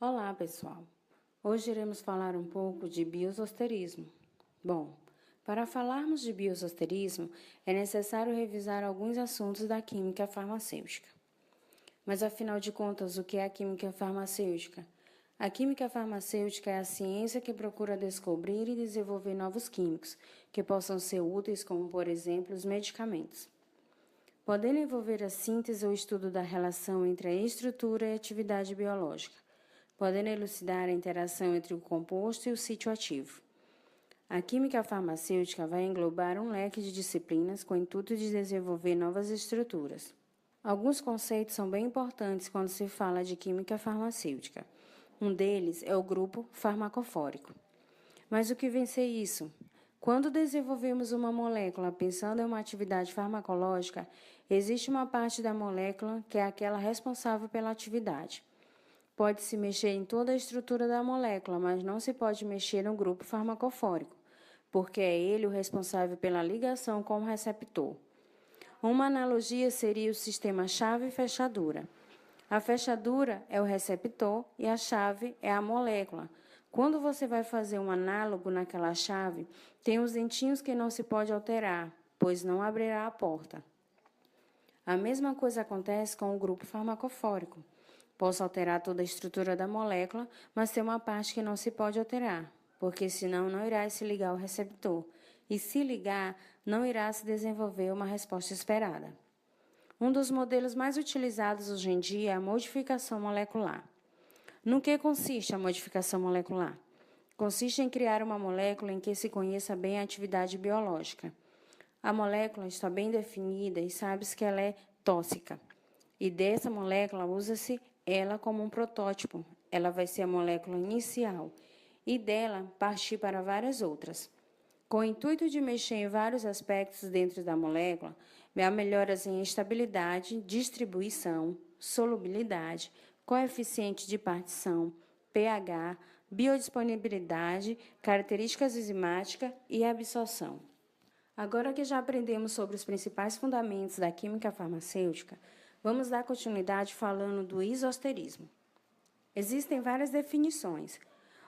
Olá, pessoal! Hoje iremos falar um pouco de biozosterismo. Bom, para falarmos de biozosterismo, é necessário revisar alguns assuntos da química farmacêutica. Mas, afinal de contas, o que é a química farmacêutica? A química farmacêutica é a ciência que procura descobrir e desenvolver novos químicos, que possam ser úteis como, por exemplo, os medicamentos. Podendo envolver a síntese ou estudo da relação entre a estrutura e a atividade biológica, podendo elucidar a interação entre o composto e o sítio ativo. A química farmacêutica vai englobar um leque de disciplinas com o intuito de desenvolver novas estruturas. Alguns conceitos são bem importantes quando se fala de química farmacêutica. Um deles é o grupo farmacofórico. Mas o que vem ser isso? Quando desenvolvemos uma molécula pensando em uma atividade farmacológica, existe uma parte da molécula que é aquela responsável pela atividade. Pode-se mexer em toda a estrutura da molécula, mas não se pode mexer no grupo farmacofórico, porque é ele o responsável pela ligação com o receptor. Uma analogia seria o sistema chave-fechadura. A fechadura é o receptor e a chave é a molécula. Quando você vai fazer um análogo naquela chave, tem os dentinhos que não se pode alterar, pois não abrirá a porta. A mesma coisa acontece com o grupo farmacofórico. Posso alterar toda a estrutura da molécula, mas tem uma parte que não se pode alterar, porque senão não irá se ligar ao receptor, e se ligar, não irá se desenvolver uma resposta esperada. Um dos modelos mais utilizados hoje em dia é a modificação molecular. No que consiste a modificação molecular? Consiste em criar uma molécula em que se conheça bem a atividade biológica. A molécula está bem definida e sabe-se que ela é tóxica. E dessa molécula usa-se ela como um protótipo. Ela vai ser a molécula inicial e dela partir para várias outras. Com o intuito de mexer em vários aspectos dentro da molécula, há melhoras em estabilidade, distribuição, solubilidade, coeficiente de partição, pH, biodisponibilidade, características enzimáticas e absorção. Agora que já aprendemos sobre os principais fundamentos da química farmacêutica, vamos dar continuidade falando do isosterismo. Existem várias definições.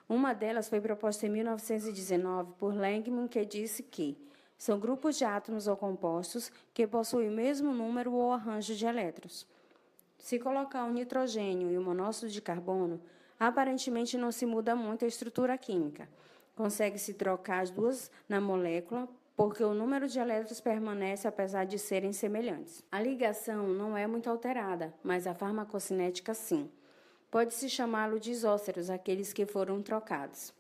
Uma delas foi proposta em 1919 por Langmuir, que disse que são grupos de átomos ou compostos que possuem o mesmo número ou arranjo de elétrons. Se colocar um nitrogênio e um monóxido de carbono, aparentemente não se muda muito a estrutura química. Consegue-se trocar as duas na molécula, porque o número de elétrons permanece apesar de serem semelhantes. A ligação não é muito alterada, mas a farmacocinética sim. Pode-se chamá-lo de isósteros, aqueles que foram trocados.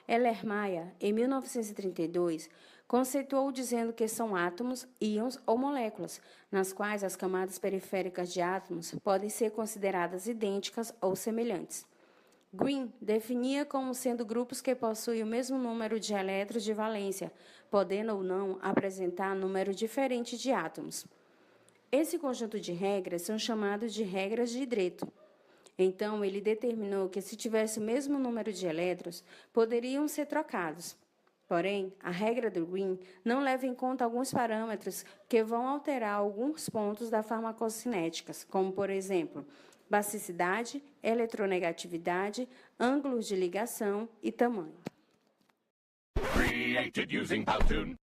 Erlenmeyer, em 1932, conceituou dizendo que são átomos, íons ou moléculas, nas quais as camadas periféricas de átomos podem ser consideradas idênticas ou semelhantes. Green definia como sendo grupos que possuem o mesmo número de elétrons de valência, podendo ou não apresentar número diferente de átomos. Esse conjunto de regras são chamados de regras de Hidreto. Então, ele determinou que, se tivesse o mesmo número de elétrons, poderiam ser trocados. Porém, a regra do Green não leva em conta alguns parâmetros que vão alterar alguns pontos da farmacocinética, como, por exemplo, basicidade, eletronegatividade, ângulos de ligação e tamanho. Created using Powtoon.